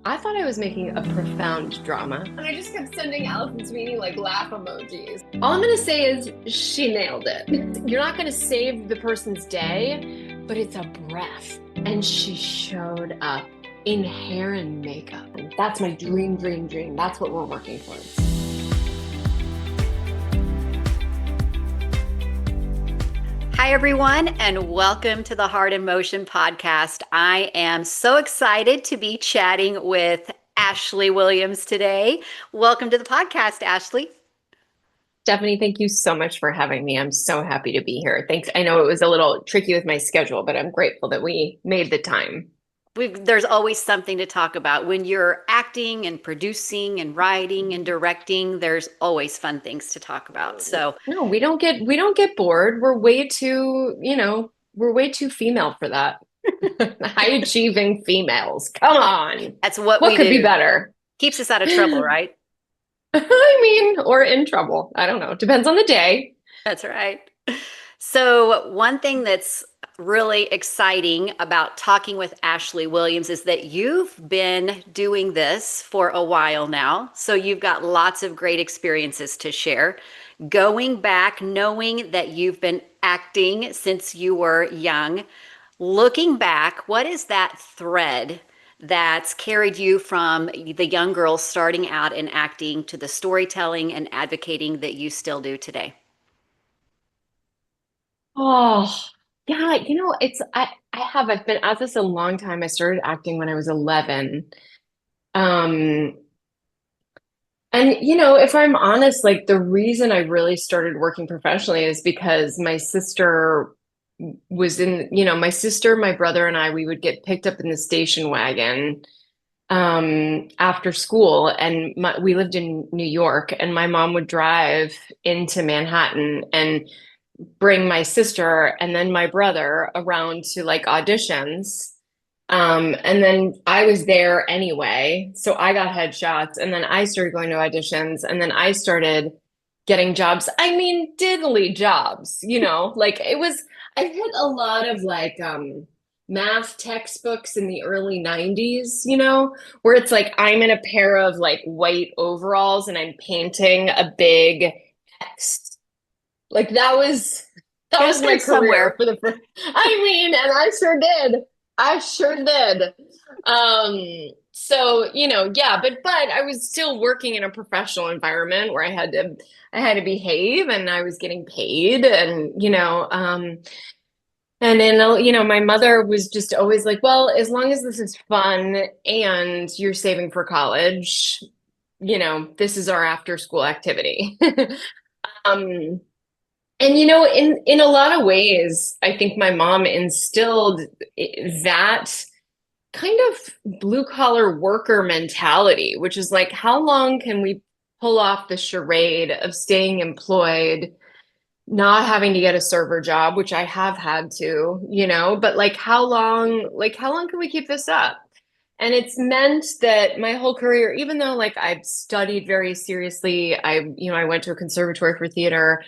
I thought I was making a profound drama. And I just kept sending Allison Sweeney like laugh emojis. All I'm going to say is she nailed it. You're not going to save the person's day, but it's a breath. And she showed up in hair and makeup. That's my dream, dream, dream. That's what we're working towards. Hi, everyone, and welcome to the Heart in Motion podcast. I am so excited to be chatting with Ashley Williams today. Welcome to the podcast, Ashley. Stephanie, thank you so much for having me. I'm so happy to be here. Thanks. I know it was a little tricky with my schedule, but I'm grateful that we made the time. There's always something to talk about. When you're acting and producing and writing and directing, there's always fun things to talk about. So No, we don't get bored. We're way too female for that. High achieving females. Come on. that's what What we could be do. better? Keeps us out of trouble, right? Or in trouble. I don't know. Depends on the day. That's right. So, one thing that's really exciting about talking with Ashley Williams is that you've been doing this for a while now. So, you've got lots of great experiences to share. Going back, knowing that you've been acting since you were young, looking back, what is that thread that's carried you from the young girl starting out in acting to the storytelling and advocating that you still do today? Oh, yeah, I've been at this a long time. I started acting when I was 11. Um, and if I'm honest, like the reason I really started working professionally is because my sister was my sister, my brother, and I, we would get picked up in the station wagon after school, and we lived in New York, and my mom would drive into Manhattan and bring my sister and then my brother around to like auditions. And then I was there anyway. So I got headshots and then I started going to auditions and then I started getting jobs. I mean, diddly jobs, like I hit a lot of like, math textbooks in the early 90s, where it's like I'm in a pair of like white overalls and I'm painting a big X. Like that was Gotta my start career somewhere. for the first. I mean, and I sure did. I sure did. So, yeah, but I was still working in a professional environment where I had to behave and I was getting paid and and then my mother was just always like, well, as long as this is fun and you're saving for college, this is our after school activity. Um, and in a lot of ways, I think my mom instilled that kind of blue collar worker mentality, which is like, how long can we pull off the charade of staying employed, not having to get a server job, which I have had to, but like how long can we keep this up? And it's meant that my whole career, even though like I've studied very seriously, I went to a conservatory for theater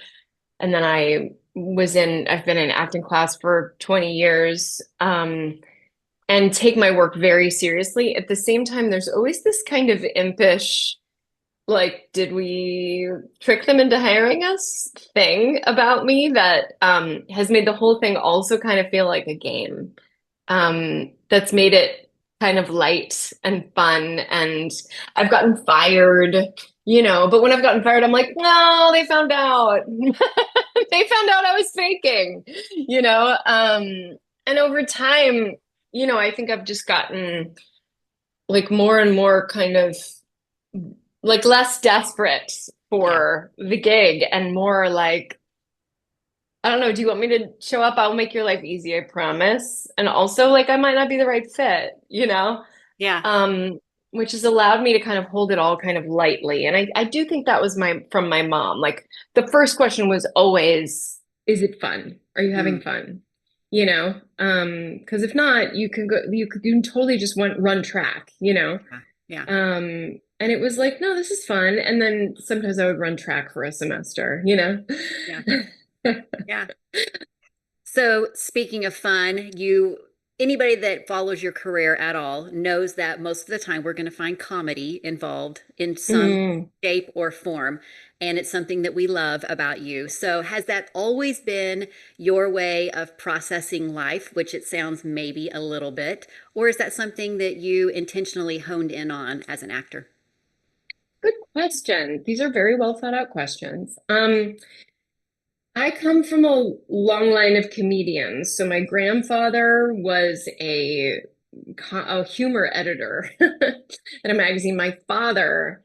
and then I've been in acting class for 20 years, and take my work very seriously. At the same time, there's always this kind of impish, like, did we trick them into hiring us thing about me that has made the whole thing also kind of feel like a game. That's made it kind of light and fun. And I've gotten fired, but when I've gotten fired, I'm like, no, they found out. They found out I was faking, you know? And over time, I think I've just gotten like more and more kind of like less desperate Yeah. for the gig and more like, I don't know, do you want me to show up? I'll make your life easy, I promise. And also like I might not be the right fit, Yeah. um, which has allowed me to kind of hold it all kind of lightly. And I do think that was from my mom. Like the first question was always, is it fun? Are you having Mm. fun? Because if not, you can totally just run track, Yeah. Yeah. And it was like, no, this is fun. And then sometimes I would run track for a semester. Yeah. Yeah. So, speaking of fun, you Anybody that follows your career at all knows that most of the time we're going to find comedy involved in some Mm. shape or form. And it's something that we love about you. So, has that always been your way of processing life, which it sounds maybe a little bit? Or is that something that you intentionally honed in on as an actor? Good question. These are very well thought out questions. I come from a long line of comedians. So my grandfather was a humor editor at a magazine. My father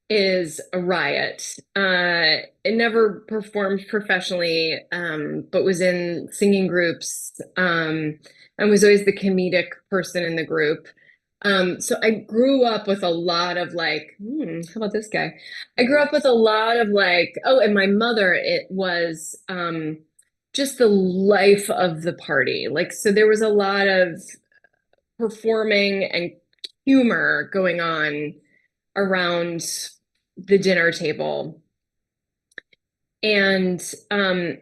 is a riot. It never performed professionally, but was in singing groups, and was always the comedic person in the group. So I grew up with a lot of like, how about this guy? I grew up with a lot of like, oh, and my mother, it was just the life of the party. Like, so there was a lot of performing and humor going on around the dinner table. And um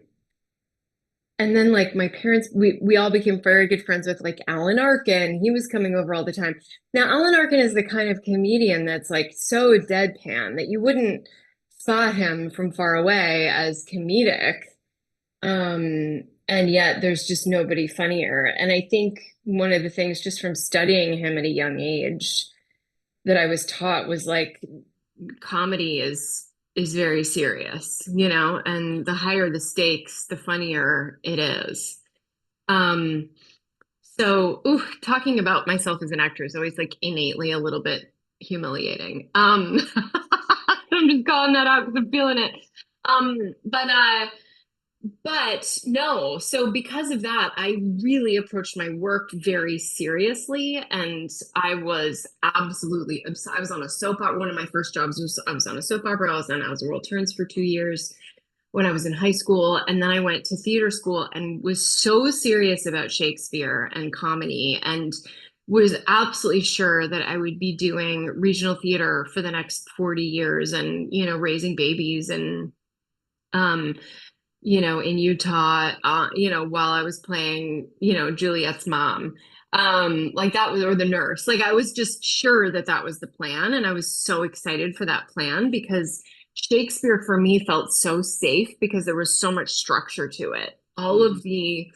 and then like my parents, we all became very good friends with like Alan Arkin. He was coming over all the time. Now Alan Arkin is the kind of comedian that's like so deadpan that you wouldn't spot him from far away as comedic. And yet there's just nobody funnier. And I think one of the things just from studying him at a young age that I was taught was like comedy is very serious, and the higher the stakes, the funnier it is. Um, so talking about myself as an actor is always like innately a little bit humiliating. I'm just calling that out because I'm feeling it. But no, so because of that, I really approached my work very seriously, and I was absolutely obsessed. I was on a soap opera. One of my first jobs was I was on a soap opera. I was on As the World Turns for 2 years when I was in high school, and then I went to theater school and was so serious about Shakespeare and comedy, and was absolutely sure that I would be doing regional theater for the next 40 years, and raising babies and um in Utah, while I was playing, Juliet's mom. Like that was, or the nurse. Like I was just sure that that was the plan. And I was so excited for that plan because Shakespeare for me felt so safe because there was so much structure to it. All of the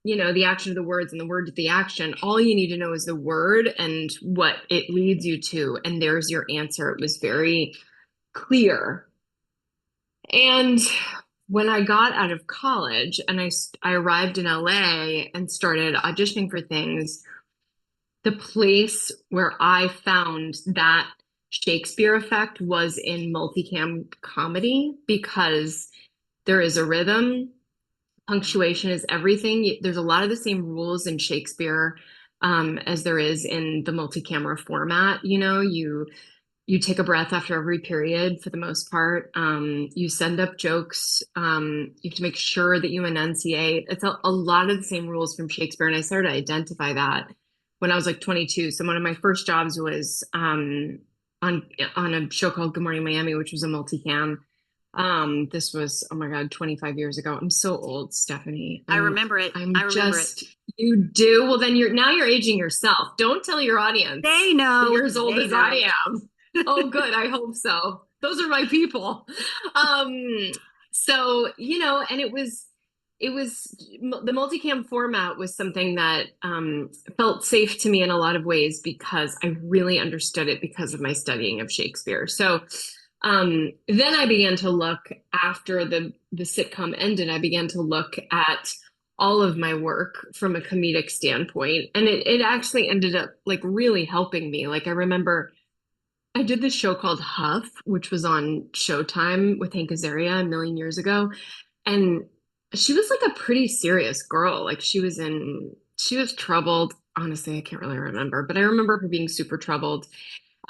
action of the words and the word to the action, all you need to know is the word and what it leads you to. And there's your answer. It was very clear. And when I got out of college and I arrived in LA and started auditioning for things, the place where I found that Shakespeare effect was in multicam comedy because there is a rhythm, punctuation is everything. There's a lot of the same rules in Shakespeare as there is in the multi-camera format. You take a breath after every period for the most part. You send up jokes. You have to make sure that you enunciate. It's a lot of the same rules from Shakespeare. And I started to identify that when I was like 22. So one of my first jobs was on a show called Good Morning Miami, which was a multicam. This was, oh my God, 25 years ago. I'm so old, Stephanie. I remember it. I remember it. You do? Well, then you're aging yourself. Don't tell your audience They that know. you're as old They as know. I am. Oh, good. I hope so. Those are my people. So, and it was the multicam format was something that felt safe to me in a lot of ways because I really understood it because of my studying of Shakespeare. So then I began to look after the sitcom ended, I began to look at all of my work from a comedic standpoint. And it actually ended up like really helping me. Like I remember I did this show called Huff, which was on Showtime with Hank Azaria a million years ago. And she was like a pretty serious girl. Like she was troubled. Honestly, I can't really remember, but I remember her being super troubled.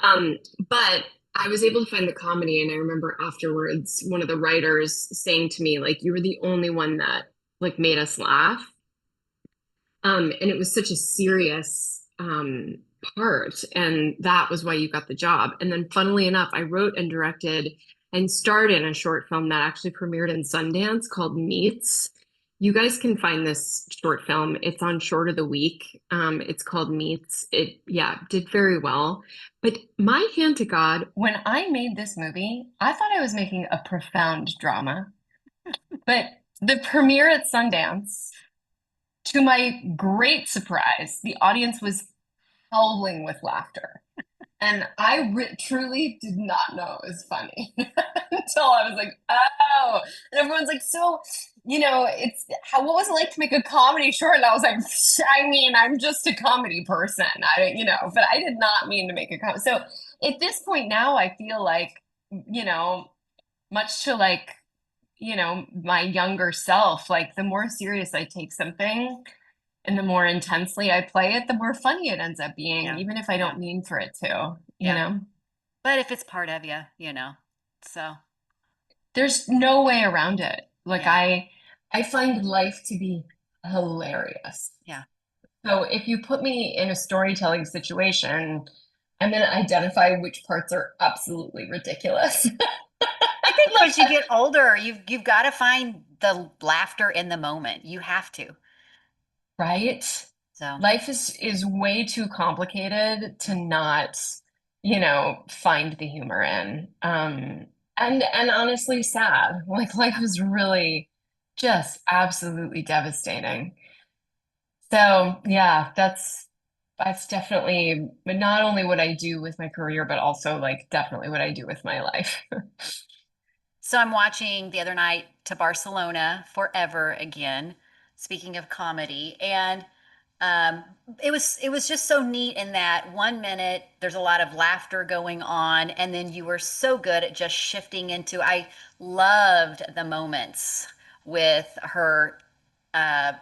But I was able to find the comedy, and I remember afterwards one of the writers saying to me, like, you were the only one that like made us laugh. And it was such a serious part, and that was why you got the job. And then, funnily enough, I wrote and directed and starred in a short film that actually premiered in Sundance called Meets. You guys can find this short film. It's on Short of the Week. It's called Meets. It, yeah, did very well. But my hand to God, when I made this movie, I thought I was making a profound drama. But the premiere at Sundance, to my great surprise, the audience was howling with laughter. And I truly did not know it was funny until I was like, oh. And everyone's like, so, it's what was it like to make a comedy short? And I was like, I mean, I'm just a comedy person. But I did not mean to make a comedy. So at this point now, I feel like, much to like, my younger self, like the more serious I take something, and the more intensely I play it, the more funny it ends up being, Yeah. even if I don't mean for it to, Yeah. But if it's part of you, so There's no way around it. Like yeah, I find life to be hilarious. yeah. So if you put me in a storytelling situation, I'm going to identify which parts are absolutely ridiculous. I think as you get older, you've got to find the laughter in the moment. You have to. Right? So Life is way too complicated to not, find the humor in. And honestly sad. Like life is really just absolutely devastating. So, yeah, that's definitely not only what I do with my career, but also like definitely what I do with my life. So I'm watching the other night to Barcelona Forever again, speaking of comedy. And um, it was just so neat in that 1 minute there's a lot of laughter going on, and then you were so good at just shifting into I loved the moments with her uh,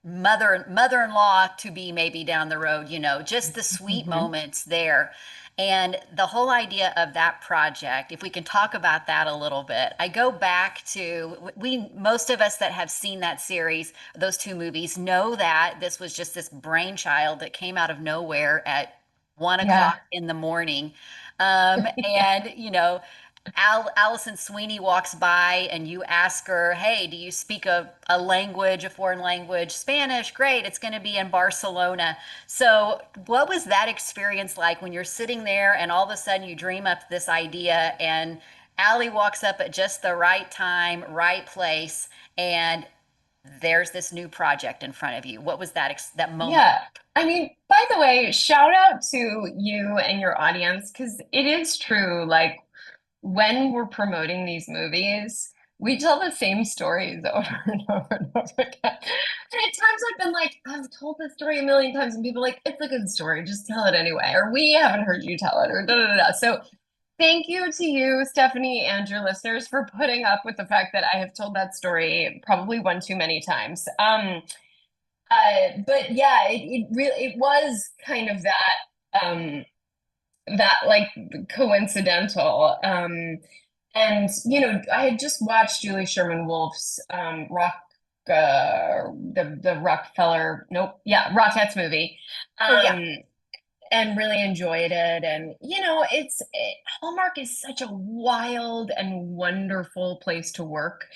mother-in-law to be maybe down the road, just the sweet Mhm. moments there. And the whole idea of that project, if we can talk about that a little bit, I go back to we most of us that have seen that series, those two movies, know that this was just this brainchild that came out of nowhere at 1 o'clock Yeah. in the morning. And Allison Sweeney walks by and you ask her, hey, do you speak a language, a foreign language? Spanish? Great, it's going to be in Barcelona. So, what was that experience like when you're sitting there and all of a sudden you dream up this idea and Allie walks up at just the right time, right place, and there's this new project in front of you? What was that moment? Yeah. I mean, by the way, shout out to you and your audience because it is true. Like when we're promoting these movies, we tell the same stories over and over and over again. And at times I've been like, I've told this story a million times, and people are like, it's a good story, just tell it anyway. Or we haven't heard you tell it, or da da da. Da. So thank you to you, Stephanie, and your listeners for putting up with the fact that I have told that story probably one too many times. But yeah, it really it was kind of that like coincidental. And I had just watched Julie Sherman Wolf's the Rockefeller, nope, yeah, Rockettes movie. Oh, yeah. Um, and really enjoyed it. And Hallmark is such a wild and wonderful place to work.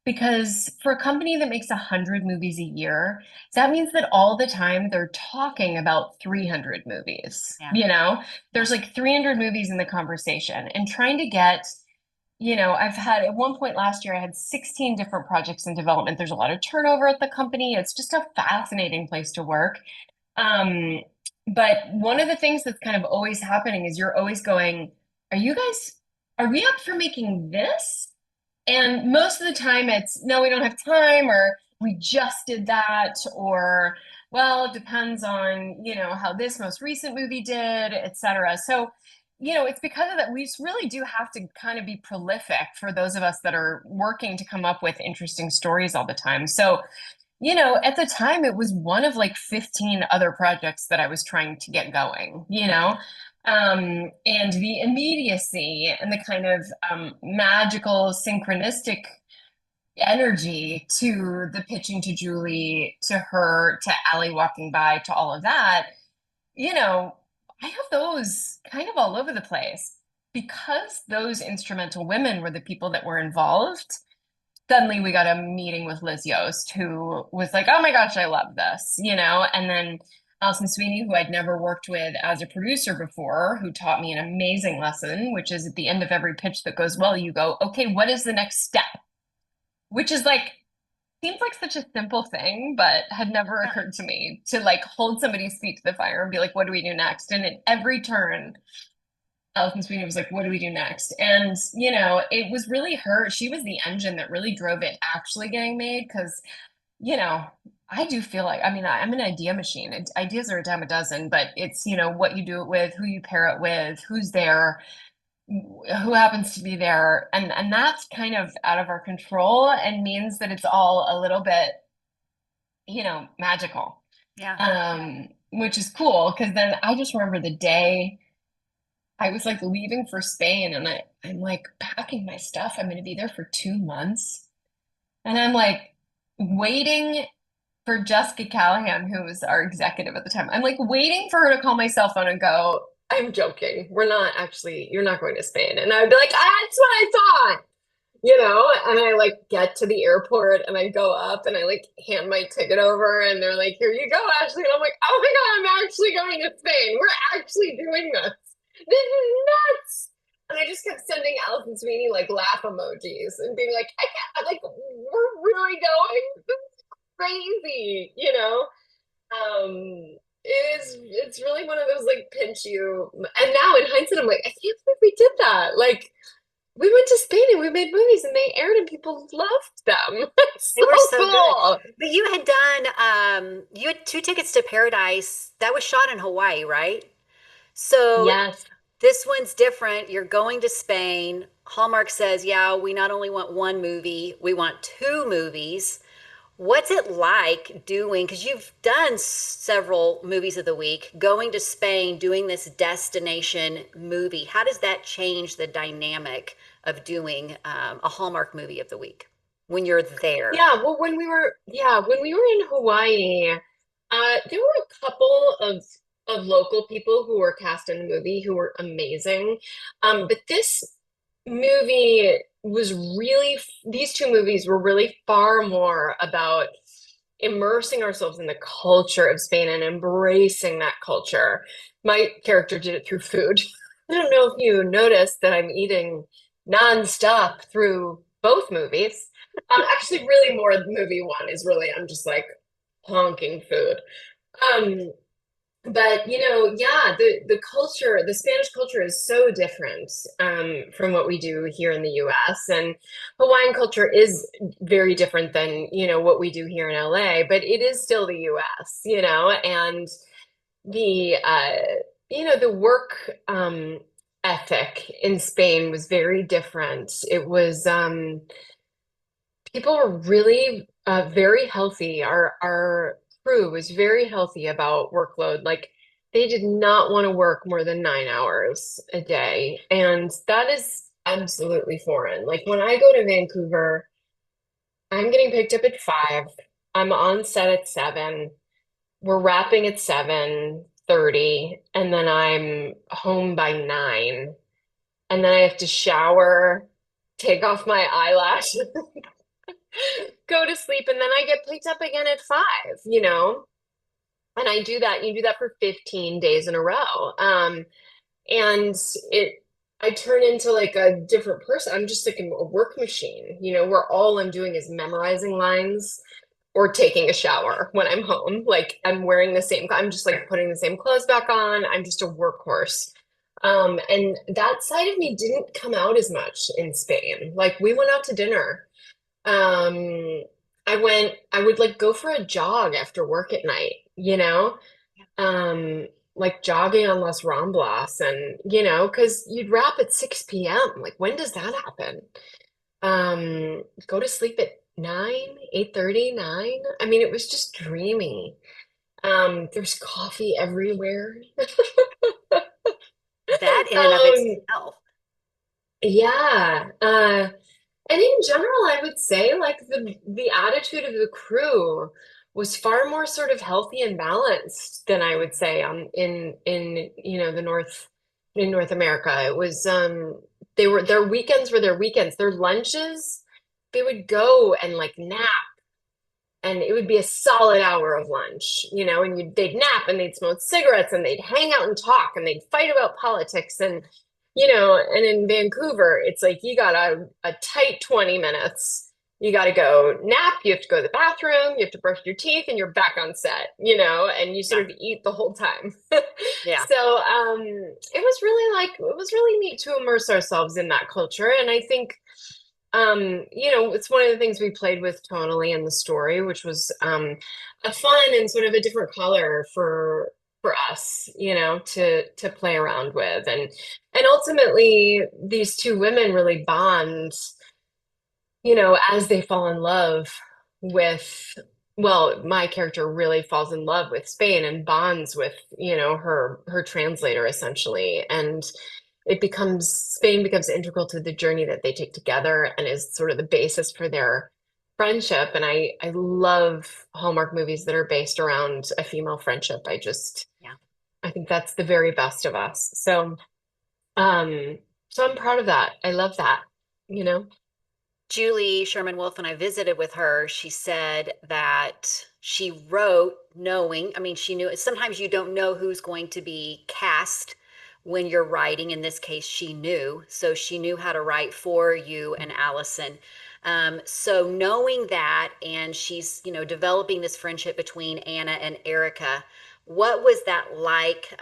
Because for a company that makes 100 movies a year, that means that all the time they're talking about 300 movies. Yeah. Yeah. There's like 300 movies in the conversation, and trying to get, I've had at one point last year, I had 16 different projects in development. There's a lot of turnover at the company. It's just a fascinating place to work. Um, but one of the things that's kind of always happening is you're always going, are we up for making this? And most of the time it's, no, we don't have time, or we just did that, or, well, it depends on, how this most recent movie did, etc. So, it's because of that. We just really do have to kind of be prolific for those of us that are working to come up with interesting stories all the time. So, at the time it was one of like 15 other projects that I was trying to get going, and the immediacy and the kind of magical synchronistic energy to the pitching to Julie, to her, to Allie walking by, to all of that, you know, I have those kind of all over the place because those instrumental women were the people that were involved. suddenly we got a meeting with Liz Yost, who was like, oh my gosh, I love this, and then Allison Sweeney, who I'd never worked with as a producer before, who taught me an amazing lesson, which is at the end of every pitch that goes well, you go, okay, what is the next step? Which is like, seems like such a simple thing, but had never occurred to me to like hold somebody's feet to the fire and be like, what do we do next? And at every turn, Allison Sweeney was like, what do we do next? And, it was really her. She was the engine that really drove it actually getting made. Cause, you know, I do feel like, I mean, I'm an idea machine. Ideas are a dime a dozen, but it's, what you do it with, who you pair it with, who's there, who happens to be there. And that's kind of out of our control and means that it's all a little bit, magical. Yeah. Which is cool. Cause then I just remember the day I was like leaving for Spain and I'm like packing my stuff. I'm going to be there for 2 months. And I'm like waiting for Jessica Callahan, who was our executive at the time. I'm like waiting for her to call my cell phone and go, I'm joking. We're not actually, you're not going to Spain. And I'd be like, that's what I thought, and I like get to the airport and I go up and I like hand my ticket over and they're like, here you go, Ashley. And I'm like, oh my God, I'm actually going to Spain. We're actually doing this. This is nuts. And I just kept sending Allison Sweeney like laugh emojis and being like, I can't, like, we're really going. This is crazy. It's really one of those like pinch you. And now in hindsight, I'm like, I can't believe we did that. Like, we went to Spain and we made movies and they aired and people loved them. It's They were so so cool. good. But you had done, you had Two Tickets to Paradise. That was shot in Hawaii, right? So Yes. this one's different. You're going to Spain. Hallmark says, yeah, we not only want one movie, we want two movies. What's it like doing, because you've done several movies of the week, going to Spain, doing this destination movie? How does that change the dynamic of doing a Hallmark movie of the week when you're there? Yeah, well, when we were in Hawaii, there were a couple of local people who were cast in the movie who were amazing. But this movie was really, these two movies were really far more about immersing ourselves in the culture of Spain and embracing that culture. My character did it through food. I don't know if you noticed that I'm eating nonstop through both movies. Actually, really more movie one is really I'm just like honking food. Um, but yeah, the culture, the Spanish culture is so different from what we do here in the US. And Hawaiian culture is very different than, what we do here in LA, but it is still the US, and the the work ethic in Spain was very different. It was people were really very healthy. Our crew was very healthy about workload. Like they did not want to work more than 9 hours a day. And that is absolutely foreign. Like when I go to Vancouver, I'm getting picked up at 5. I'm on set at 7. We're wrapping at 7:30, and then I'm home by 9. And then I have to shower, take off my eyelashes, go to sleep, and then I get picked up again at 5. And I do that. You do that for 15 days in a row. And I turn into like a different person. I'm just like a work machine, where all I'm doing is memorizing lines or taking a shower when I'm home. Like I'm wearing I'm just like putting the same clothes back on. I'm just a workhorse. And that side of me didn't come out as much in Spain. Like we went out to dinner. Um, I would like go for a jog after work at night, um, like jogging on Las Ramblas and, because you'd wrap at 6 p.m. Like when does that happen? Go to sleep at 9, 8:30, 9. I mean, it was just dreamy. There's coffee everywhere. That in and of Um, itself. yeah. And in general, I would say like the attitude of the crew was far more sort of healthy and balanced than I would say in the North in North America. It was their weekends were their weekends. Their lunches they would go and like nap, and it would be a solid hour of lunch, and they'd nap and they'd smoke cigarettes and they'd hang out and talk and they'd fight about politics. And, and in Vancouver, it's like you got a tight 20 minutes. You got to go nap, you have to go to the bathroom, you have to brush your teeth, and you're back on set, and you sort of eat the whole time. Yeah. So it was really neat to immerse ourselves in that culture. And I think it's one of the things we played with tonally in the story, which was a fun and sort of a different color for us, to play around with. And ultimately these two women really bond, as they fall in love with, well, my character really falls in love with Spain and bonds with, her translator essentially. And Spain becomes integral to the journey that they take together and is sort of the basis for their friendship. And I love Hallmark movies that are based around a female friendship. Yeah. I think that's the very best of us. So I'm proud of that. I love that, you know? Julie Sherman Wolf, and I visited with her, she said that she wrote knowing, I mean, she knew sometimes you don't know who's going to be cast when you're writing. In this case, she knew. So she knew how to write for you and Allison. So knowing that, and she's, developing this friendship between Anna and Erica, what was that like?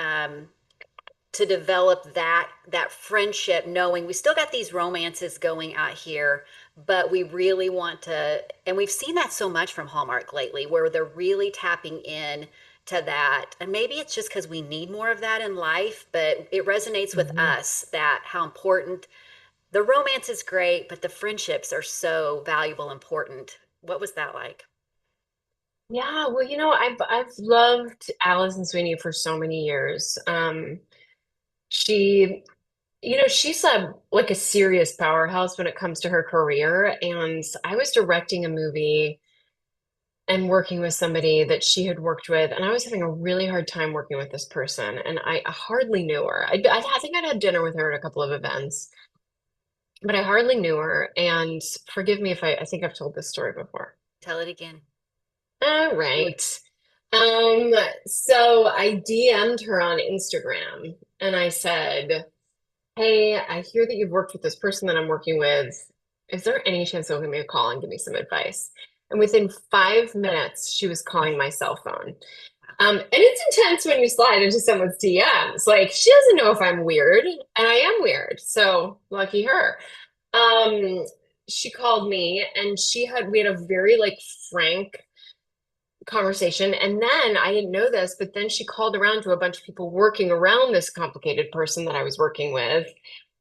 To develop that friendship, knowing we still got these romances going out here, but we really want to, and we've seen that so much from Hallmark lately, where they're really tapping in to that. And maybe it's just because we need more of that in life, but it resonates with Mhm. us that how important the romance is great, but the friendships are so valuable, important. What was that like? Yeah, well, I've loved Allison Sweeney for so many years. She she's like a serious powerhouse when it comes to her career. And I was directing a movie and working with somebody that she had worked with, and I was having a really hard time working with this person, and I hardly knew her. I think I'd had dinner with her at a couple of events, but I hardly knew her. And forgive me if I think I've told this story before. Tell it again. All right. Um, so I DM'd her on Instagram and I said, "Hey, I hear that you've worked with this person that I'm working with. Is there any chance they'll give me a call and give me some advice?" And within 5 minutes, she was calling my cell phone. And it's intense when you slide into someone's DMs. Like, she doesn't know if I'm weird, and I am weird. So lucky her. Um, she called me and we had a very like frank conversation. And then I didn't know this, but then she called around to a bunch of people working around this complicated person that I was working with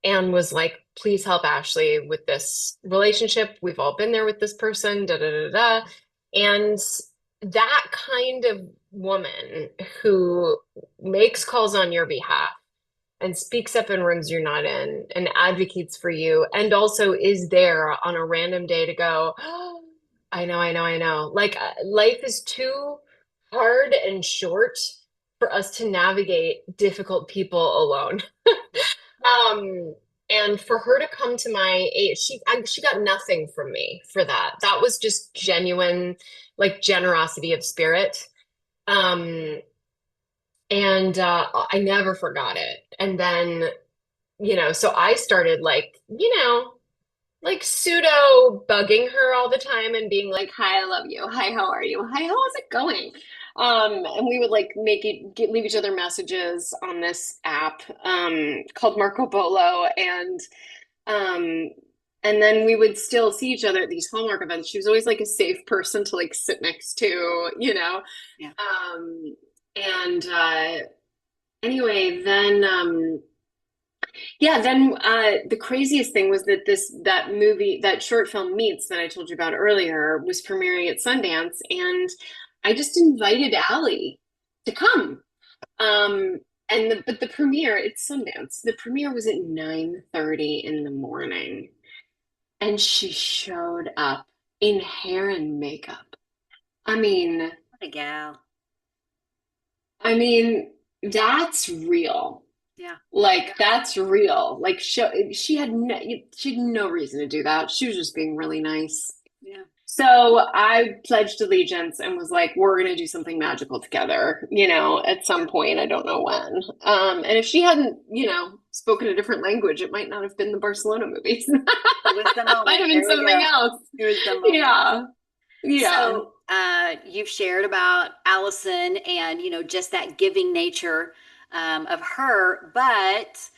and was like, "Please help Ashley with this relationship. We've all been there with this person, da da da da." And that kind of woman who makes calls on your behalf and speaks up in rooms you're not in and advocates for you and also is there on a random day to go, "Oh, I know, I know, I know." Like life is too hard and short for us to navigate difficult people alone. Yeah. Um, and for her to come to my aid, she got nothing from me for that. That was just genuine, like generosity of spirit. Um, and I never forgot it. And then so I started like pseudo bugging her all the time and being like, "Hi, I love you. Hi, how are you? Hi, how is it going?" And we would like leave each other messages on this app called Marco Polo, um, and then we would still see each other at these Hallmark events. She was always like a safe person to like sit next to. Yeah. Um, and anyway, then the craziest thing was that that movie, that short film Meets that I told you about earlier, was premiering at Sundance, and I just invited Allie to come. Um, but the premiere, it's Sundance. The premiere was at 9:30 in the morning, and she showed up in hair and makeup. I mean, What a gal. I mean, that's real. Yeah. Like that's real. Like she had no reason to do that. She was just being really nice. Yeah. So I pledged allegiance and was like, we're going to do something magical together, at some Yeah. point. I don't know when. And if she hadn't, spoken a different language, it might not have been the Barcelona movies. It was the Might moment. have been There we something go. else. It was the moment. Yeah. Yeah. So, you've shared about Allison and, just that giving nature of her, but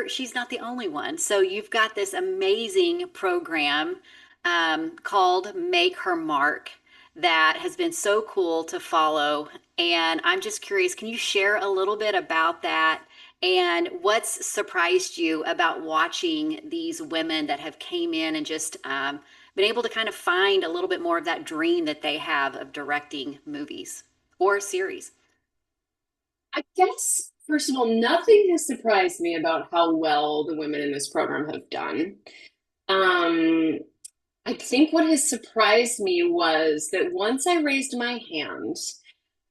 she's not the only one. So you've got this amazing program called Make Her Mark that has been so cool to follow. And I'm just curious, can you share a little bit about that? And what's surprised you about watching these women that have came in and just been able to kind of find a little bit more of that dream that they have of directing movies or series? I guess, first of all, nothing has surprised me about how well the women in this program have done. Um, I think what has surprised me was that once I raised my hand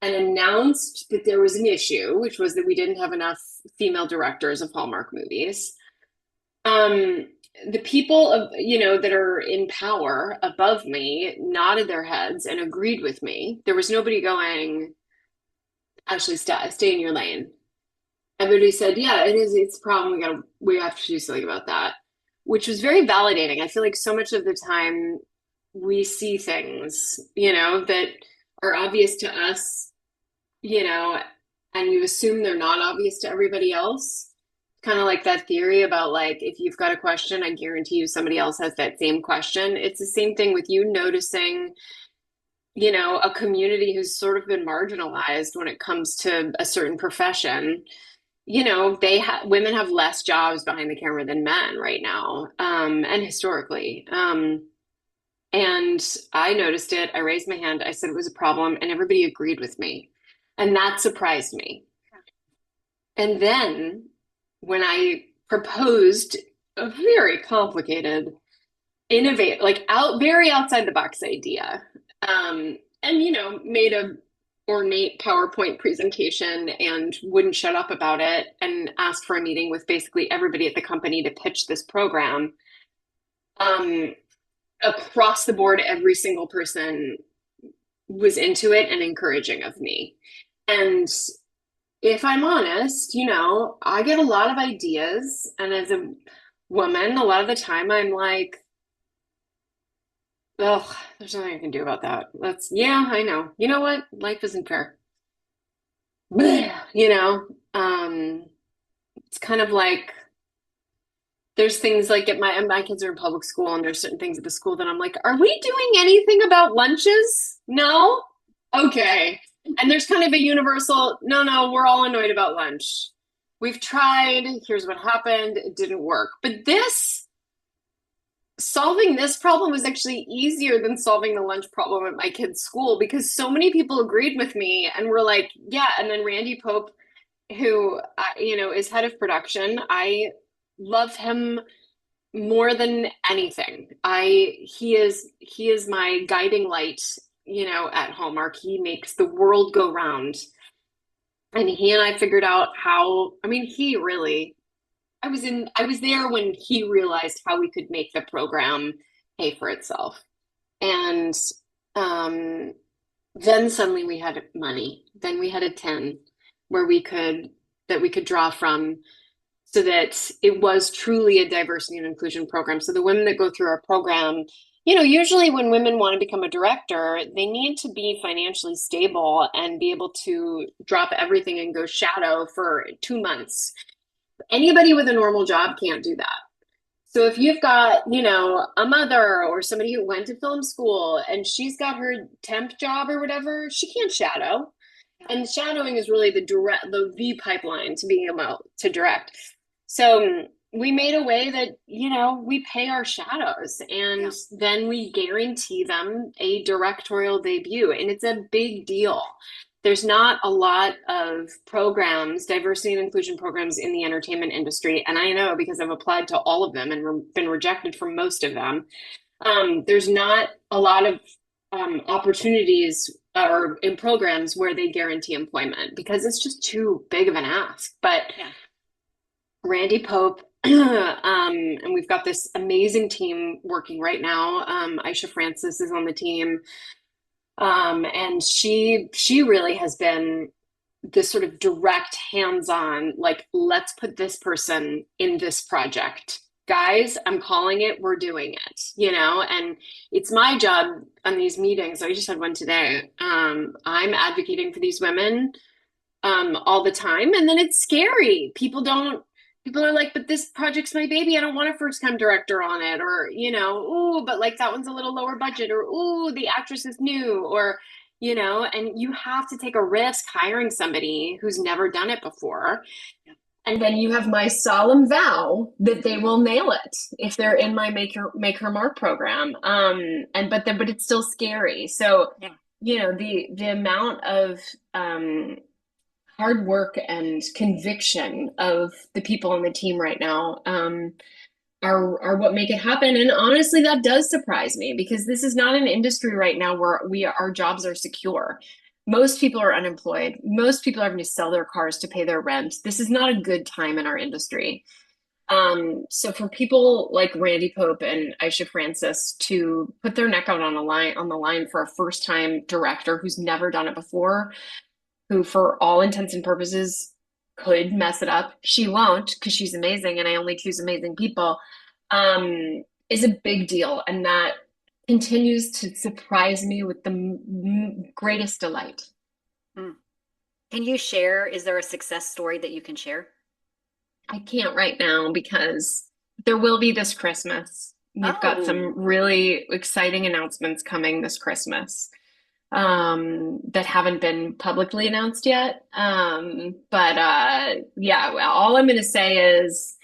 and announced that there was an issue, which was that we didn't have enough female directors of Hallmark movies, um, the people that are in power above me nodded their heads and agreed with me. There was nobody going, actually, stay in your lane. Everybody said, yeah, it's a problem. We have to do something about that, which was very validating. I feel like so much of the time we see things, that are obvious to us, you know, and you assume they're not obvious to everybody else. Kind of like that theory about like, if you've got a question, I guarantee you somebody else has that same question. It's the same thing with you noticing, a community who's sort of been marginalized when it comes to a certain profession. Women have less jobs behind the camera than men right now, and historically. And I noticed it. I raised my hand. I said it was a problem, and everybody agreed with me. And that surprised me. And then when I proposed a very complicated, innovate, like very outside the box idea, and made a ornate PowerPoint presentation and wouldn't shut up about it and asked for a meeting with basically everybody at the company to pitch this program. Um, Across the board, every single person was into it and encouraging of me. And if I'm honest, I get a lot of ideas. And as a woman, a lot of the time I'm like, oh, there's nothing I can do about that. Yeah, I know. You know what? Life isn't fair. You know, it's kind of like there's things like at my kids are in public school and there's certain things at the school that I'm like, are we doing anything about lunches? No? Okay. And there's kind of a universal, no, we're all annoyed about lunch. We've tried, here's what happened, it didn't work. But solving this problem was actually easier than solving the lunch problem at my kid's school because so many people agreed with me and were like, yeah. And then Randy Pope, who, is head of production, I love him more than anything. He is my guiding light, at Hallmark. He makes the world go round. And he and I figured out he really I was there when he realized how we could make the program pay for itself. And um then suddenly we had money. Then we had a 10 where we could draw from so that it was truly a diversity and inclusion program. So the women that go through our program, usually when women want to become a director, they need to be financially stable and be able to drop everything and go shadow for 2 months. Anybody with a normal job can't do that. So if you've got, a mother or somebody who went to film school and she's got her temp job or whatever, she can't shadow. And shadowing is really the pipeline to being able to direct. So we made a way that, we pay our shadows and then we guarantee them a directorial debut. And it's a big deal. There's not a lot of programs, diversity and inclusion programs in the entertainment industry. And I know because I've applied to all of them and been rejected for most of them. There's not a lot of opportunities or in programs where they guarantee employment because it's just too big of an ask. But Yeah. Randy Pope, and we've got this amazing team working right now. Aisha Francis is on the team. And she really has been this sort of direct hands-on, like, let's put this person in this project. Guys, I'm calling it, we're doing it, and it's my job on these meetings. I just had one today. I'm advocating for these women all the time. And then it's scary. People are like, but this project's my baby. I don't want a first time director on it. Or, ooh, but like that one's a little lower budget. Or, ooh, the actress is new. Or, and you have to take a risk hiring somebody who's never done it before. And then you have my solemn vow that they will nail it if they're in my Make Her Mark program. But it's still scary. So, the amount of hard work and conviction of the people on the team right now are what make it happen. And honestly, that does surprise me because this is not an industry right now where our jobs are secure. Most people are unemployed. Most people are having to sell their cars to pay their rent. This is not a good time in our industry. So for people like Randy Pope and Aisha Francis to put their neck out on the line for a first time director who's never done it before, who for all intents and purposes could mess it up. She won't because she's amazing and I only choose amazing people, is a big deal. And that continues to surprise me with the greatest delight. Mm. Can you share, is there a success story that you can share? I can't right now because there will be this Christmas. We've got some really exciting announcements coming this Christmas that haven't been publicly announced yet. Yeah, well, all I'm going to say is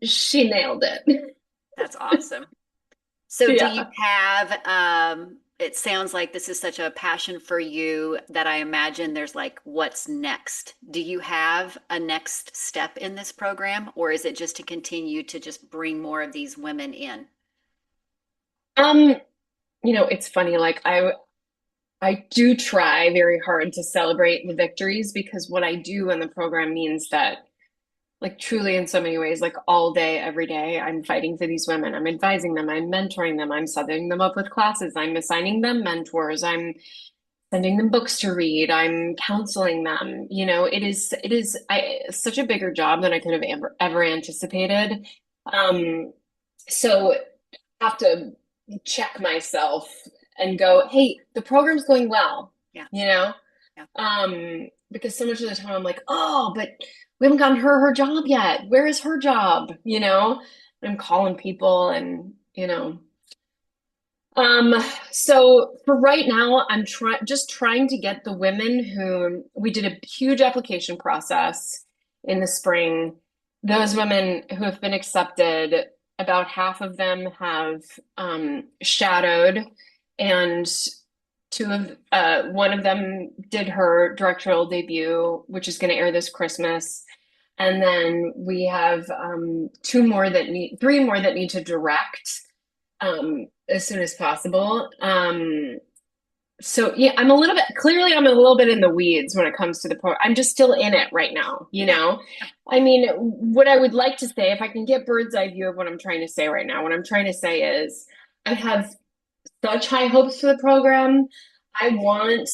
she nailed it. That's awesome. So Yeah. do you have, it sounds like this is such a passion for you that I imagine there's like, what's next? Do you have a next step in this program, or is it just to continue to just bring more of these women in? It's funny, like I do try very hard to celebrate the victories because what I do in the program means that, like, truly in so many ways, like all day, every day, I'm fighting for these women. I'm advising them, I'm mentoring them, I'm setting them up with classes, I'm assigning them mentors, I'm sending them books to read, I'm counseling them. Such a bigger job than I could have ever anticipated. So I have to check myself and go, hey, the program's going well. Yeah. Yeah. Because so much of the time I'm like, oh, but we haven't gotten her job yet. Where is her job? I'm calling people and, so for right now, I'm trying to get the women who we did a huge application process in the spring. Those women who have been accepted, about half of them have shadowed, and one of them did her directorial debut, which is going to air this Christmas. And then we have three more that need to direct as soon as possible. So yeah, I'm a little bit in the weeds when it comes to the program. I'm just still in it right now, I mean, what I would like to say, if I can get bird's eye view of what I'm trying to say right now, what I'm trying to say is I have such high hopes for the program. I want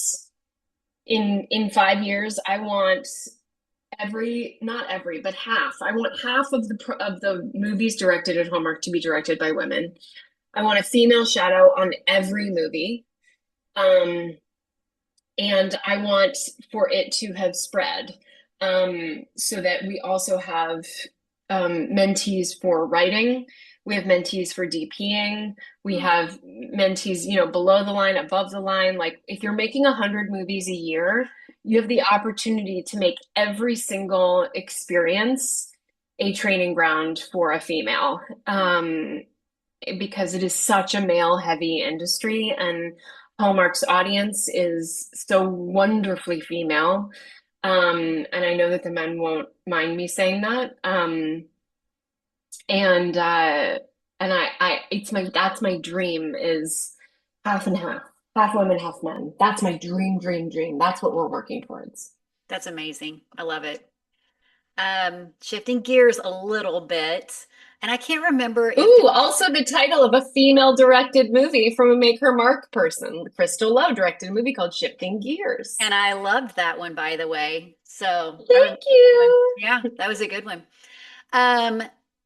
in 5 years, I want not every, but half. I want half of the movies directed at Hallmark to be directed by women. I want a female shadow on every movie. And I want for it to have spread, so that we also have mentees for writing. We have mentees for DPing. We have mentees, below the line, above the line. Like if you're making 100 movies a year, you have the opportunity to make every single experience a training ground for a female. Because it is such a male heavy industry and Hallmark's audience is so wonderfully female. And I know that the men won't mind me saying that. And that's my dream, is half and half. half women, half men. That's my dream, dream, dream. That's what we're working towards. That's amazing. I love it. Shifting gears a little bit, and I can't remember if Ooh, also the title of a female directed movie from a Make Her Mark person. Crystal Lowe directed a movie called Shifting Gears. and I loved that one, by the way. So I remember Thank that one. you. Yeah, that was a good one. Um,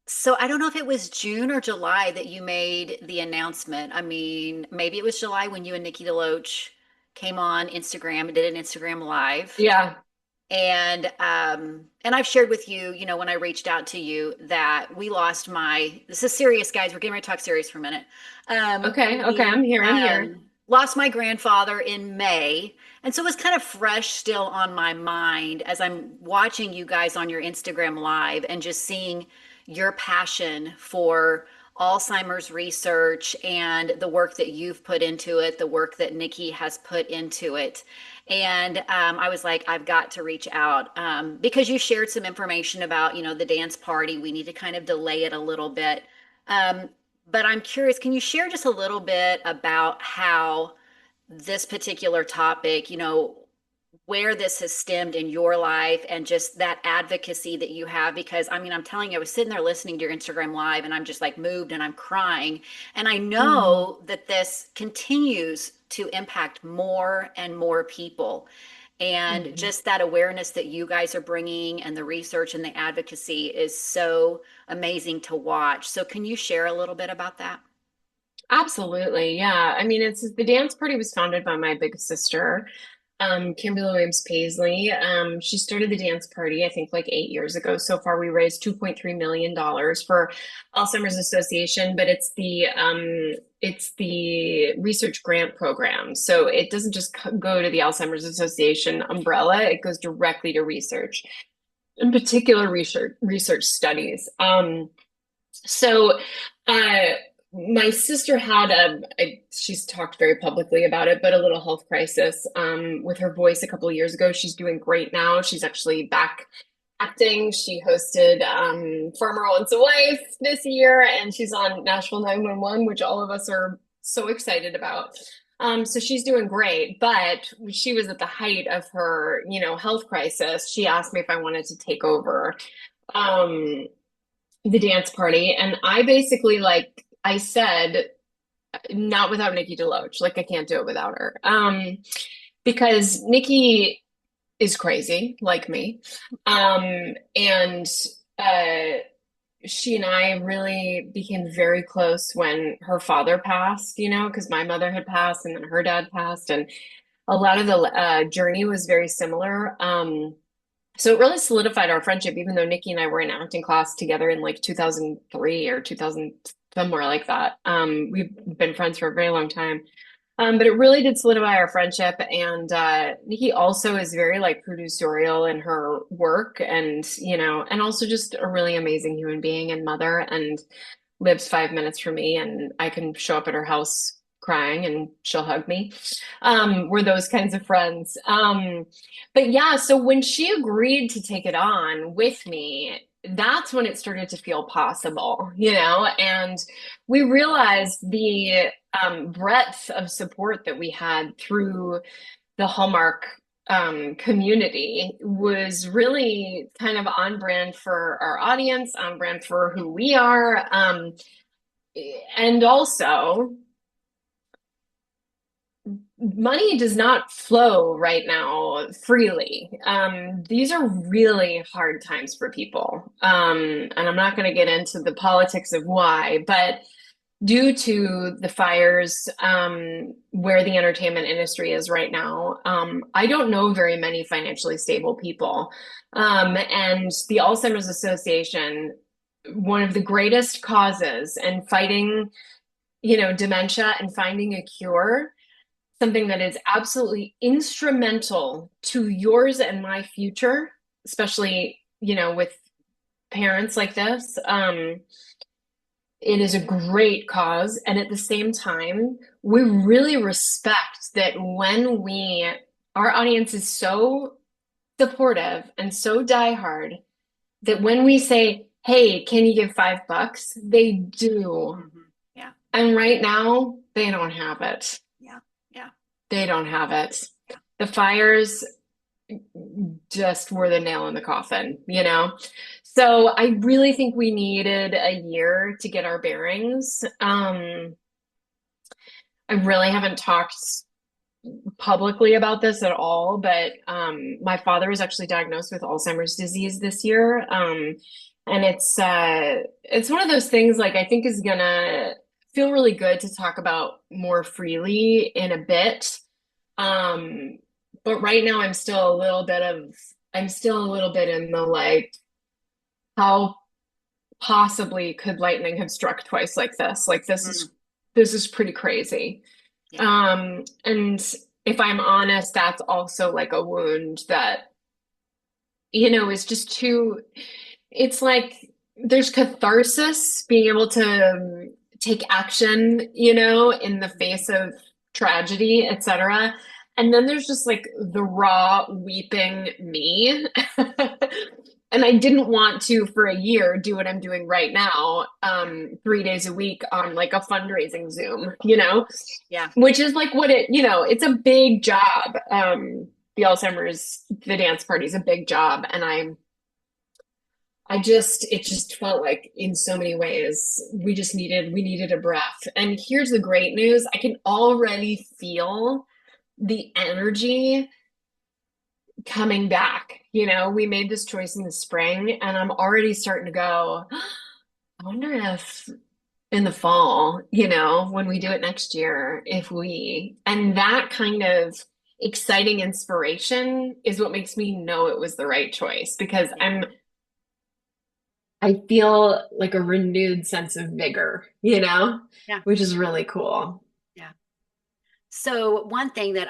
so I don't know if it was June or July that you made the announcement. I mean, maybe it was July when you and Nikki DeLoach came on Instagram and did an Instagram live. Yeah. And I've shared with you, you know, when I reached out to you that we lost my, this is serious, guys. We're getting ready to talk serious for a minute. Okay. Okay. We I'm here. I'm here. lost my grandfather in May. And so it was kind of fresh still on my mind as I'm watching you guys on your Instagram live and just seeing your passion for Alzheimer's research and the work that you've put into it, the work that Nikki has put into it. And I was like, I've got to reach out because you shared some information about, you know, the dance party. We need to kind of delay it a little bit. Um, but I'm curious, can you share just a little bit about how this particular topic, you know, where this has stemmed in your life and just that advocacy that you have? Because I mean, I'm telling you, I was sitting there listening to your Instagram live and I'm just like moved and I'm crying. And I Mhm. know that this continues to impact more and more people. And Mhm. just that awareness that you guys are bringing and the research and the advocacy is so amazing to watch. So, can you share a little bit about that? Absolutely. Yeah. I mean, it's the dance party was founded by my big sister, Kimberly Williams Paisley. She started the dance party, I think, like 8 years ago. So far, we raised $2.3 million for Alzheimer's Association, but it's the research grant program. So it doesn't just go to the Alzheimer's Association umbrella, it goes directly to research, in particular research studies. So, uh, my sister had she's talked very publicly about it, but a little health crisis, with her voice a couple of years ago. She's doing great now. She's actually back acting. She hosted, Farmer Wants a Wife this year, and she's on Nashville 911, which all of us are so excited about. So she's doing great, but she was at the height of her, health crisis. She asked me if I wanted to take over. Um, the dance party, and I basically, like I said, not without Nikki DeLoach. Like, I can't do it without her. Because Nikki is crazy like me. And uh she and I really became very close when her father passed, because my mother had passed and then her dad passed, and a lot of the journey was very similar. So it really solidified our friendship, even though Nikki and I were in acting class together in like 2003 or 2000, somewhere like that. We've been friends for a very long time. But it really did solidify our friendship. And Nikki also is very like producerial in her work, and also just a really amazing human being and mother, and lives 5 minutes from me, and I can show up at her house crying and she'll hug me. We're those kinds of friends. But yeah, so when she agreed to take it on with me, that's when it started to feel possible, and we realized the breadth of support that we had through the Hallmark community was really kind of on brand for our audience, on brand for who we are. And also, money does not flow right now freely. These are really hard times for people. And I'm not going to get into the politics of why, but due to the fires, where the entertainment industry is right now, I don't know very many financially stable people. And the Alzheimer's Association, one of the greatest causes and fighting, dementia and finding a cure, something that is absolutely instrumental to yours and my future, especially, with parents like this. It is a great cause. And at the same time, we really respect that when our audience is so supportive and so diehard that when we say, hey, can you give $5? They do. Mhm. Yeah, And right now, they don't have it. yeah, yeah. They don't have it. The fires just were the nail in the coffin, you know? So I really think we needed a year to get our bearings. I really haven't talked publicly about this at all, but my father was actually diagnosed with Alzheimer's disease this year. And it's one of those things like I think is gonna feel really good to talk about more freely in a bit. Um, but right now I'm still a little bit in the like, how possibly could lightning have struck twice like this? Like Mm, this is pretty crazy. yeah. And if I'm honest, that's also like a wound that, is just too, it's like there's catharsis being able to take action, in the face of tragedy, etc. And then there's just like the raw weeping me. And I didn't want to for a year do what I'm doing right now, 3 days a week on like a fundraising Zoom, Yeah. which is like it's a big job. The dance party is a big job. And it just felt like in so many ways, we needed a breath. And here's the great news. I can already feel the energy coming back. We made this choice in the spring and I'm already starting to go, I wonder if in the fall, when we do it next year, and that kind of exciting inspiration is what makes me know it was the right choice because Yeah. I feel like a renewed sense of vigor, Yeah. which is really cool. Yeah. So one thing that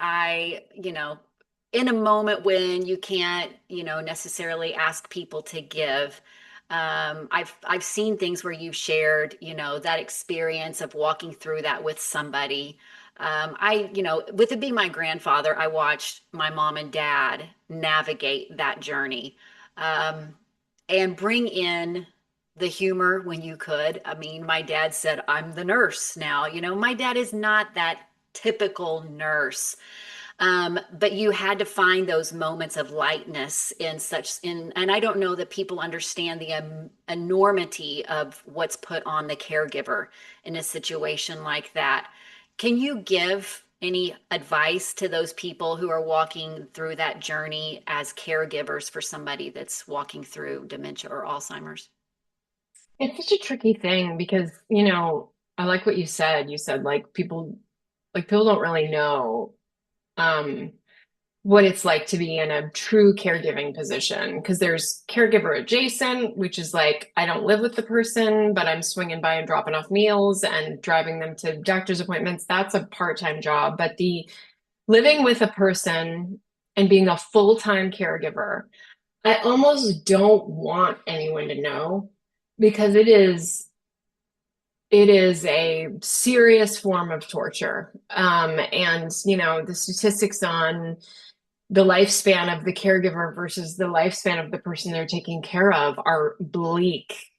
in a moment when you can't, necessarily ask people to give, I've seen things where you've shared, that experience of walking through that with somebody. With it being my grandfather, I watched my mom and dad navigate that journey, and bring in the humor when you could. I mean, my dad said, I'm the nurse now. My dad is not that typical nurse. But you had to find those moments of lightness and I don't know that people understand the enormity of what's put on the caregiver in a situation like that. Can you give any advice to those people who are walking through that journey as caregivers for somebody that's walking through dementia or Alzheimer's? It's such a tricky thing because, I like what you said. You said like people don't really know um what it's like to be in a true caregiving position because there's caregiver adjacent, which is like I don't live with the person, but I'm swinging by and dropping off meals and driving them to doctor's appointments. That's a part-time job, but the living with a person and being a full-time caregiver, I almost don't want anyone to know because it is a serious form of torture. And the statistics on the lifespan of the caregiver versus the lifespan of the person they're taking care of are bleak.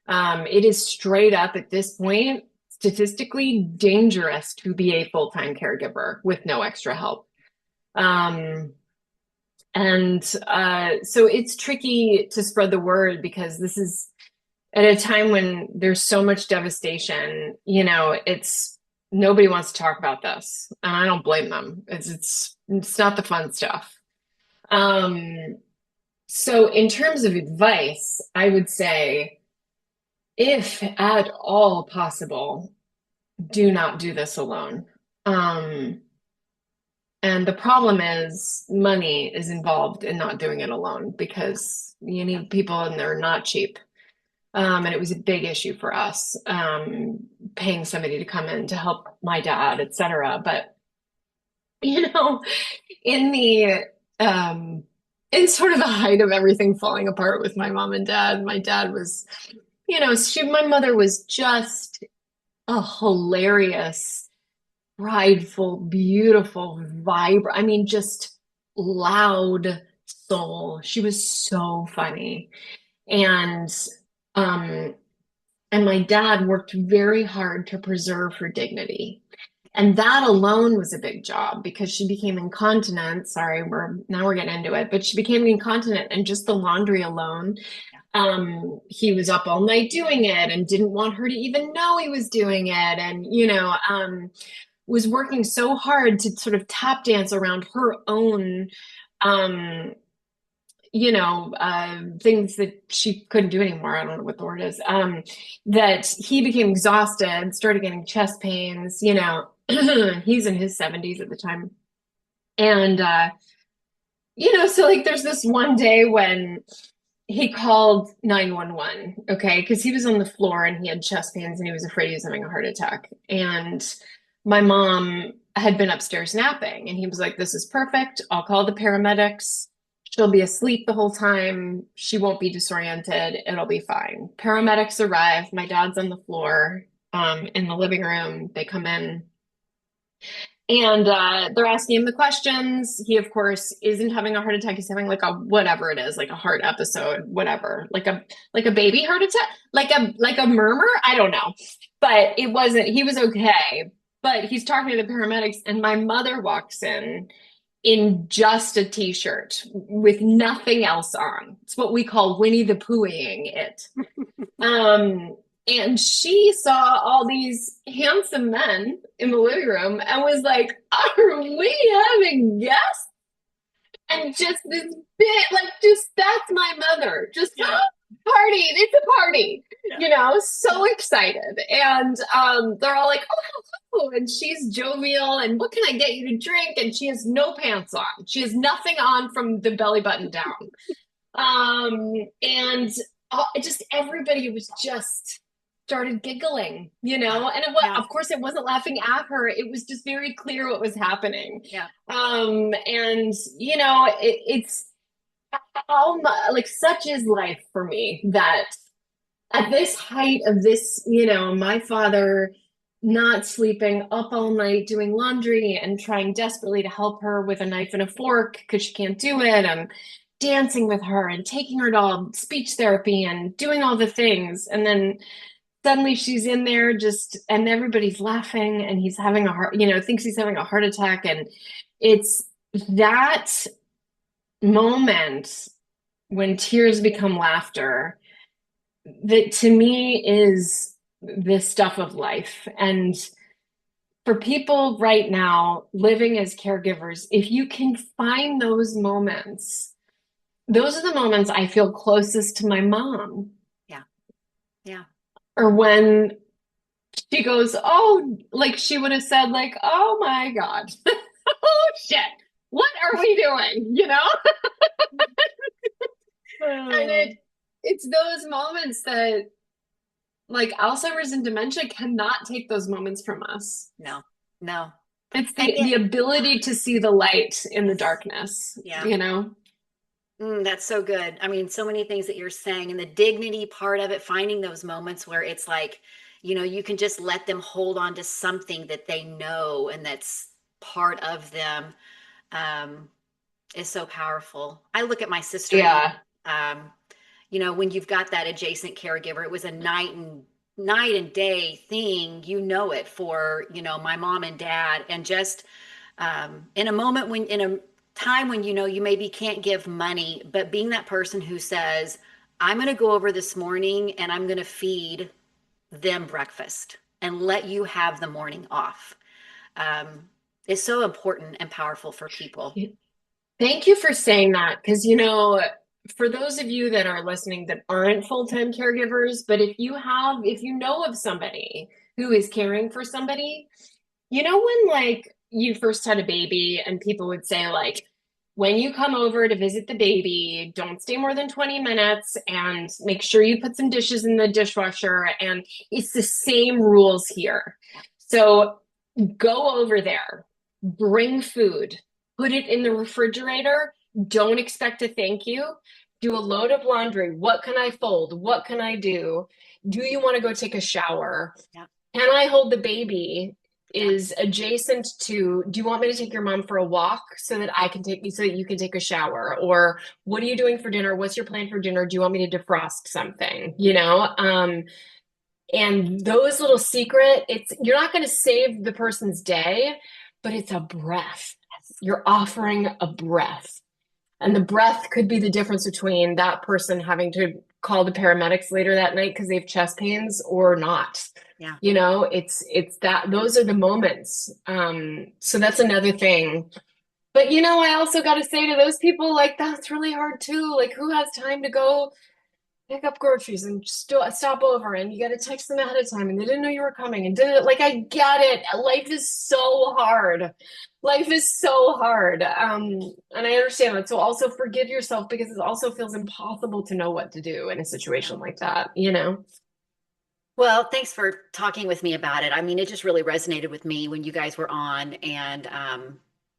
It is straight up at this point, statistically dangerous to be a full-time caregiver with no extra help. Um, and so it's tricky to spread the word because this is at a time when there's so much devastation, it's nobody wants to talk about this. And I don't blame them. It's not the fun stuff. Um, so in terms of advice, I would say if at all possible, do not do this alone. Um, and the problem is money is involved in not doing it alone because you need people and they're not cheap. And it was a big issue for us, paying somebody to come in to help my dad, et cetera. But, you know, in the, um, in sort of the height of everything falling apart with my mom and dad, my dad was, my mother was just a hilarious, prideful, beautiful, vibrant, I mean, just loud soul. She was so funny. And, um, And my dad worked very hard to preserve her dignity. And that alone was a big job because she became incontinent. Sorry, we're getting into it, but she became incontinent, and just the laundry alone. He was up all night doing it and didn't want her to even know he was doing it. And, was working so hard to sort of tap dance around her own um things that she couldn't do anymore. I don't know what the word is. That he became exhausted, started getting chest pains, he's in his 70s at the time. And, so like there's this one day when he called 911, okay, because he was on the floor and he had chest pains and he was afraid he was having a heart attack. And my mom had been upstairs napping, and he was like, "This is perfect. I'll call the paramedics. She'll be asleep the whole time. She won't be disoriented. It'll be fine." Paramedics arrive. My dad's on the floor in the living room. They come in. And they're asking him the questions. He, of course, isn't having a heart attack. He's having like a whatever it is, like a heart episode, whatever, like a baby heart attack, like a murmur. I don't know, but it wasn't. He was okay. But he's talking to the paramedics, and my mother walks in just a t-shirt with nothing else on. It's what we call Winnie the Poohing it. And she saw all these handsome men in the living room and was like, "Are we having guests?" And just this bit, like, just that's my mother. Just party. It's a party, so excited. And they're all like, "Oh, hello." And she's jovial. And what can I get you to drink? And she has no pants on. She has nothing on from the belly button down. And just everybody was just started giggling, and of course it wasn't laughing at her. It was just very clear what was happening. And it's how like such is life for me, that at this height of this, my father not sleeping, up all night doing laundry and trying desperately to help her with a knife and a fork because she can't do it, and dancing with her and taking her to speech therapy and doing all the things. And then suddenly she's in there and everybody's laughing, and he's having thinks he's having a heart attack. And it's that moment when tears become laughter that to me is the stuff of life. And for people right now living as caregivers, if you can find those moments, those are the moments I feel closest to my mom. Yeah. Or when she goes, "Oh," like she would have said, like, "Oh my God." "Oh shit, what are we doing?" And it's those moments that, like, Alzheimer's and dementia cannot take those moments from us. No. It's the ability to see the light in the darkness. That's so good. I mean, so many things that you're saying, and the dignity part of it, finding those moments where it's like, you can just let them hold on to something that they know and that's part of them, is so powerful. I look at my sister. Yeah. When you've got that adjacent caregiver, it was a night and day thing, it for, my mom and dad. And just in a time when you maybe can't give money, but being that person who says, "I'm going to go over this morning and I'm going to feed them breakfast and let you have the morning off," is so important and powerful for people. Thank you for saying that, because for those of you that are listening that aren't full-time caregivers, but if you know of somebody who is caring for somebody, when like you first had a baby and people would say, like, when you come over to visit the baby, don't stay more than 20 minutes and make sure you put some dishes in the dishwasher. And it's the same rules here. So go over there, bring food, put it in the refrigerator. Don't expect a thank you. Do a load of laundry. What can I fold? What can I do? Do you want to go take a shower? Yeah. Can I hold the baby? Is adjacent to, do you want me to take your mom for a walk so that so that you can take a shower? Or what are you doing for dinner? What's your plan for dinner? Do you want me to defrost something? And those little you're not going to save the person's day, but it's a breath. You're offering a breath. And the breath could be the difference between that person having to call the paramedics later that night because they have chest pains or not. Yeah. It's that those are the moments. So that's another thing. But I also got to say to those people, like, that's really hard too. Like, who has time to go pick up groceries and stop over, and you got to text them ahead of time, and they didn't know you were coming, and didn't like, I get it. Life is so hard. Life is so hard. And I understand that. So also forgive yourself, because it also feels impossible to know what to do in a situation like that, Well, thanks for talking with me about it. I mean, it just really resonated with me when you guys were on, and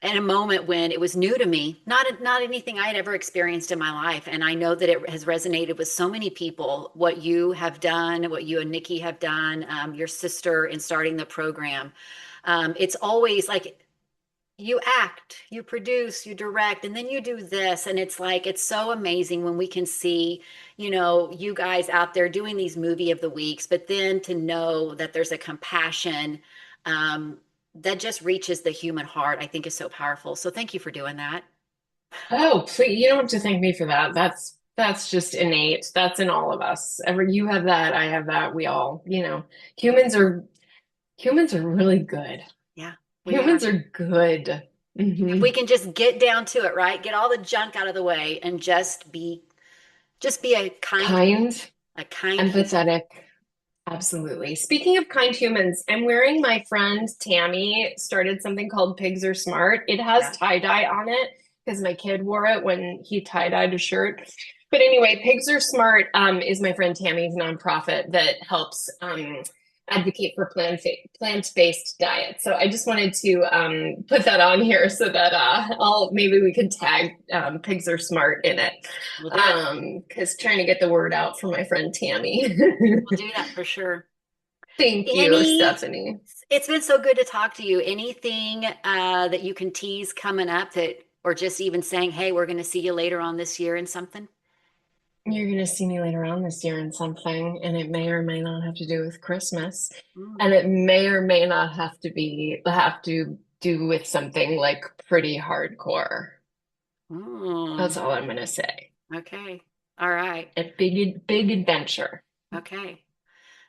in a moment when it was new to me, not anything I had ever experienced in my life. And I know that it has resonated with so many people, what you have done, what you and Nikki have done, your sister in starting the program. It's always like you act, you produce, you direct, and then you do this. And it's like, it's so amazing when we can see, you guys out there doing these movie of the weeks, but then to know that there's a compassion that just reaches the human heart, I think is so powerful. So thank you for doing that. Oh, please, you don't have to thank me for that. That's just innate. That's in all of us. You have that, I have that. We all, humans are really good. Yeah, Humans are good. if we can just get down to it, right? Get all the junk out of the way and just be a Kind, kind human. empathetic. Absolutely. Speaking of kind humans, I'm wearing my friend Tammy started something called Pigs Are Smart. It has tie-dye on it because my kid wore it when he tie-dyed a shirt. But anyway, Pigs Are Smart is my friend Tammy's nonprofit that helps advocate for plant-based diet. So I just wanted to put that on here so that maybe we could tag Pigs Are Smart in it. We'll do it. Because trying to get the word out for my friend Tammy. We'll do that for sure. Thank you, Stephanie. It's been so good to talk to you. Anything that you can tease coming up or just even saying, hey, we're going to see you later on this year in something? You're going to see me later on this year in something, and it may or may not have to do with Christmas. Mm. And it may or may not have to do with something like pretty hardcore. That's all I'm going to say. Okay. All right. A big adventure. Okay.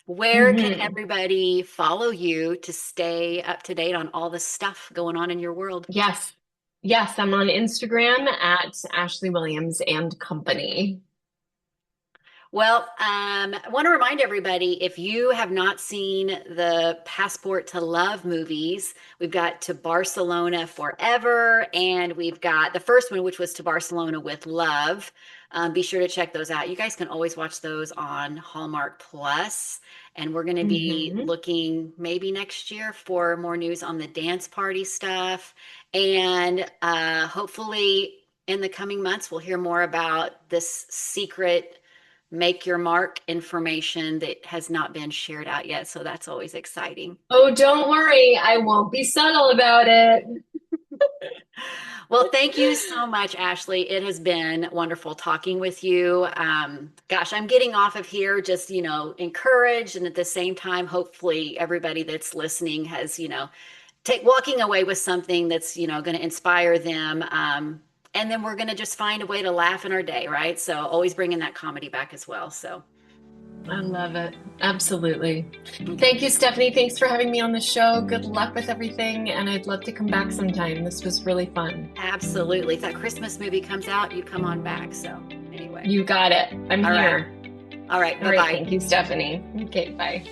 Where can everybody follow you to stay up to date on all the stuff going on in your world? Yes. Yes, I'm on Instagram at Ashley Williams and Company. Well, I want to remind everybody, if you have not seen the Passport to Love movies, we've got To Barcelona Forever, and we've got the first one, which was To Barcelona with Love. Be sure to check those out. You guys can always watch those on Hallmark Plus. And we're going to be looking maybe next year for more news on the dance party stuff. And hopefully in the coming months, we'll hear more about this secret Make Your Mark information that has not been shared out yet. So that's always exciting. Oh, don't worry. I won't be subtle about it. Well, thank you so much, Ashley. It has been wonderful talking with you. Gosh, I'm getting off of here just, encouraged. And at the same time, hopefully everybody that's listening has, walking away with something that's, going to inspire them. And then we're going to just find a way to laugh in our day, right? So always bringing that comedy back as well. So I love it. Absolutely. Thank you, Stephanie. Thanks for having me on the show. Good luck with everything. And I'd love to come back sometime. This was really fun. Absolutely. If that Christmas movie comes out, you come on back. So anyway. You got it. I'm here. All right. Bye-bye. All right. Thank you, Stephanie. Okay, bye.